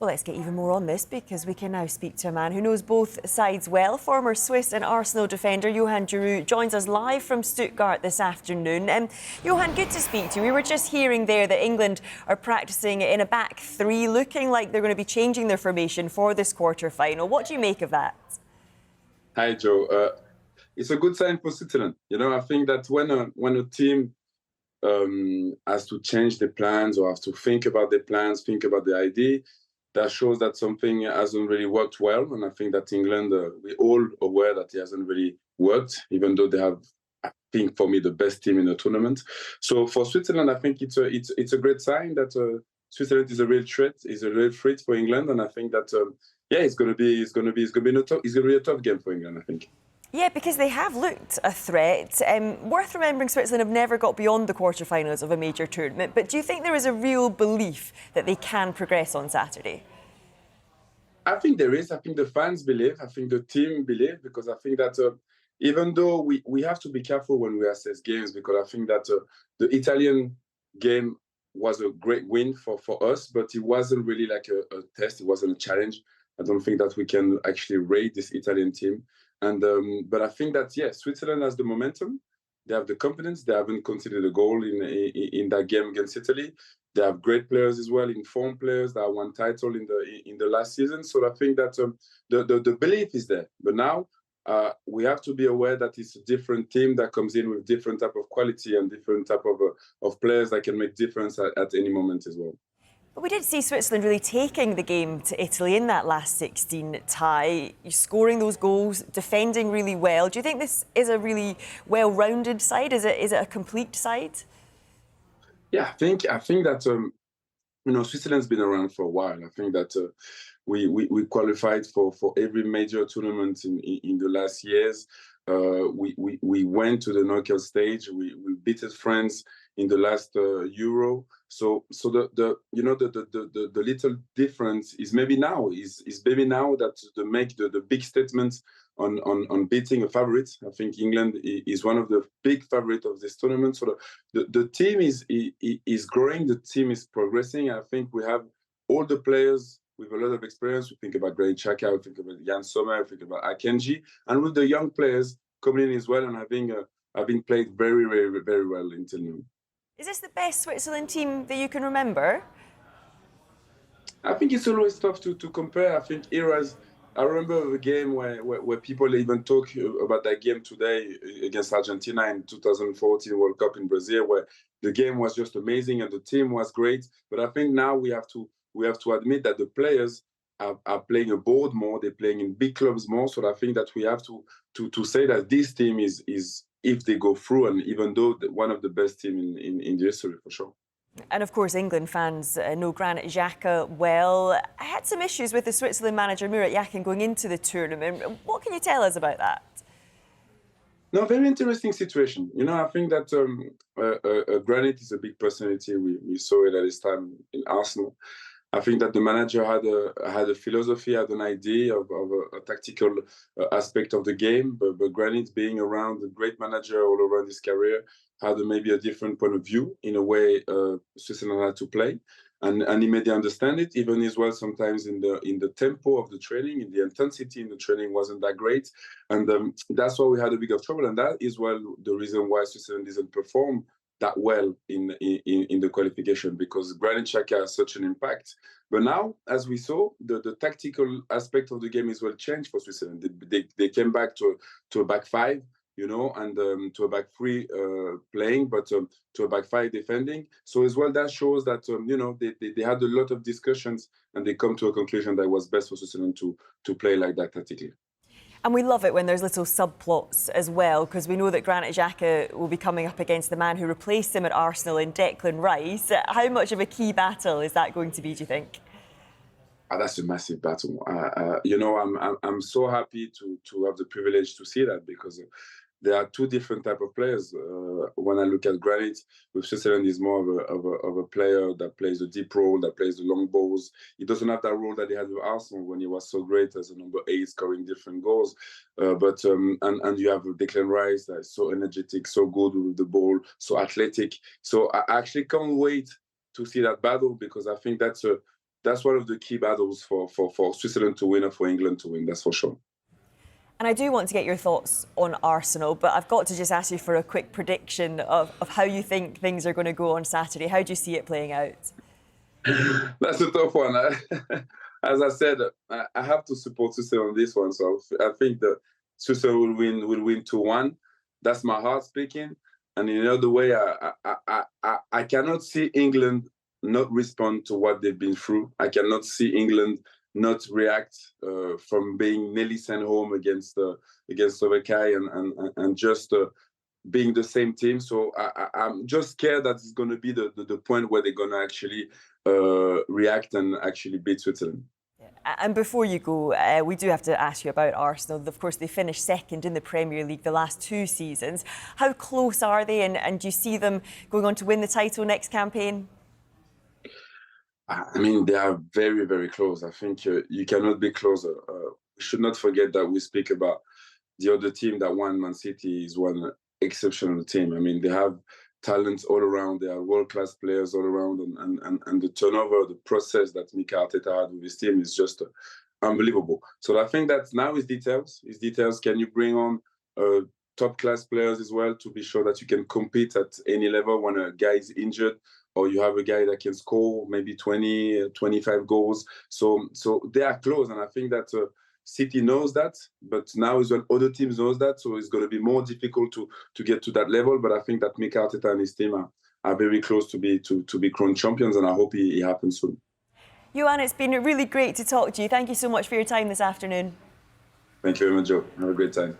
Well, let's get even more on this because we can now speak to a man who knows both sides well. Former Swiss and Arsenal defender Johan Djourou joins us live from Stuttgart this afternoon. Johan, good to speak to you. We were just hearing there that England are practising in a back three, looking like they're going to be changing their formation for this quarter-final. What do you make of that? Hi, Joe. It's a good sign for Switzerland. I think that when a team has to change their plans or has to think about their plans, think about the idea, that shows that something hasn't really worked well. And I think that England, we're all aware that it hasn't really worked, even though they have, I think, for me, the best team in the tournament. So for Switzerland, I think it's a great sign that Switzerland is a real threat for England. And I think that it's going to be a tough game for England, I think. Yeah, because they have looked a threat. Worth remembering, Switzerland have never got beyond the quarterfinals of a major tournament. But do you think there is a real belief that they can progress on Saturday? I think there is. I think the fans believe. I think the team believe, because I think that even though we have to be careful when we assess games, because I think that the Italian game was a great win for us, but it wasn't really like a test. It wasn't a challenge. I don't think that we can actually rate this Italian team. But I think that, Switzerland has the momentum. They have the confidence. They haven't conceded a goal in that game against Italy. They have great players as well, informed players that won title in the last season. So I think that the belief is there. But now we have to be aware that it's a different team that comes in with different type of quality and different type of players that can make difference at any moment as well. But we did see Switzerland really taking the game to Italy in that last 16 tie, scoring those goals, defending really well. Do you think this is a really well-rounded side? Is it a complete side? Yeah, I think that Switzerland's been around for a while. I think that we qualified for every major tournament in the last years. We went to the knockout stage. We beat France in the last Euro. So the little difference is maybe now that to make the big statements on beating a favorite. I think England is one of the big favorites of this tournament. So the team is growing. The team is progressing. I think we have all the players with a lot of experience. We think about Granit Xhaka, we think about Jan Sommer, we think about Akanji, and with the young players coming in as well and having played very, very, very well until now. Is this the best Switzerland team that you can remember? I think it's always tough to compare. I think eras. I remember a game where people even talk about that game today against Argentina in 2014 World Cup in Brazil, where the game was just amazing and the team was great. But I think now we have to admit that the players are playing abroad more. They're playing in big clubs more. So I think that we have to say that this team is if they go through, and even though one of the best team in the history for sure. And of course, England fans know Granit Xhaka well. I had some issues with the Switzerland manager Murat Yakin going into the tournament. What can you tell us about that? No, very interesting situation. I think that Granit is a big personality. We saw it at his time in Arsenal. I think that the manager had a philosophy, had an idea of a tactical aspect of the game. But Granit, being around a great manager all around his career, had maybe a different point of view in a way Switzerland had to play, and he made them understand it. Even as well, sometimes in the tempo of the training, in the intensity in the training wasn't that great, and that's why we had a bit of trouble. And that is well the reason why Switzerland didn't perform that well in the qualification, because Granit Xhaka has such an impact. But now, as we saw, the tactical aspect of the game is well changed for Switzerland. They came back to a back five, and to a back three playing, but to a back five defending. So as well, that shows that they had a lot of discussions and they come to a conclusion that it was best for Switzerland to play like that tactically. And we love it when there's little subplots as well, because we know that Granit Xhaka will be coming up against the man who replaced him at Arsenal in Declan Rice. How much of a key battle is that going to be, do you think? That's a massive battle. I'm so happy to have the privilege to see that, because there are two different type of players. When I look at Granit, with Switzerland, he's more of a player that plays the deep role, that plays the long balls. He doesn't have that role that he had with Arsenal when he was so great as a number 8, scoring different goals. And you have Declan Rice that is so energetic, so good with the ball, so athletic. So I actually can't wait to see that battle, because I think that's that's one of the key battles for Switzerland to win or for England to win. That's for sure. And I do want to get your thoughts on Arsenal, but I've got to just ask you for a quick prediction of how you think things are going to go on Saturday. How do you see it playing out? That's a tough one. As I said, I have to support Switzerland on this one. So I think that Switzerland will win 2-1. That's my heart speaking. And in another way, I cannot see England not respond to what they've been through. I cannot see England not react from being nearly sent home against Slovakia and just being the same team. So I'm just scared that it's going to be the point where they're going to actually react and actually beat Switzerland. And before you go, we do have to ask you about Arsenal. Of course, they finished second in the Premier League the last 2 seasons. How close are they, and do you see them going on to win the title next campaign? I mean, they are very, very close. I think you cannot be closer. We should not forget that we speak about the other team that won. Man City is one exceptional team. I mean, they have talents all around. They are world-class players all around, and the turnover, the process that Mikel Arteta had with his team is just unbelievable. So I think that now is details. Is details. Can you bring on top-class players as well to be sure that you can compete at any level when a guy is injured, or you have a guy that can score maybe 20, 25 goals. So they are close, and I think that City knows that, but now is when other teams knows that, so it's going to be more difficult to get to that level. But I think that Mikel Arteta and his team are very close to be crowned champions, and I hope it happens soon. Johan, it's been really great to talk to you. Thank you so much for your time this afternoon. Thank you very much, Joe. Have a great time.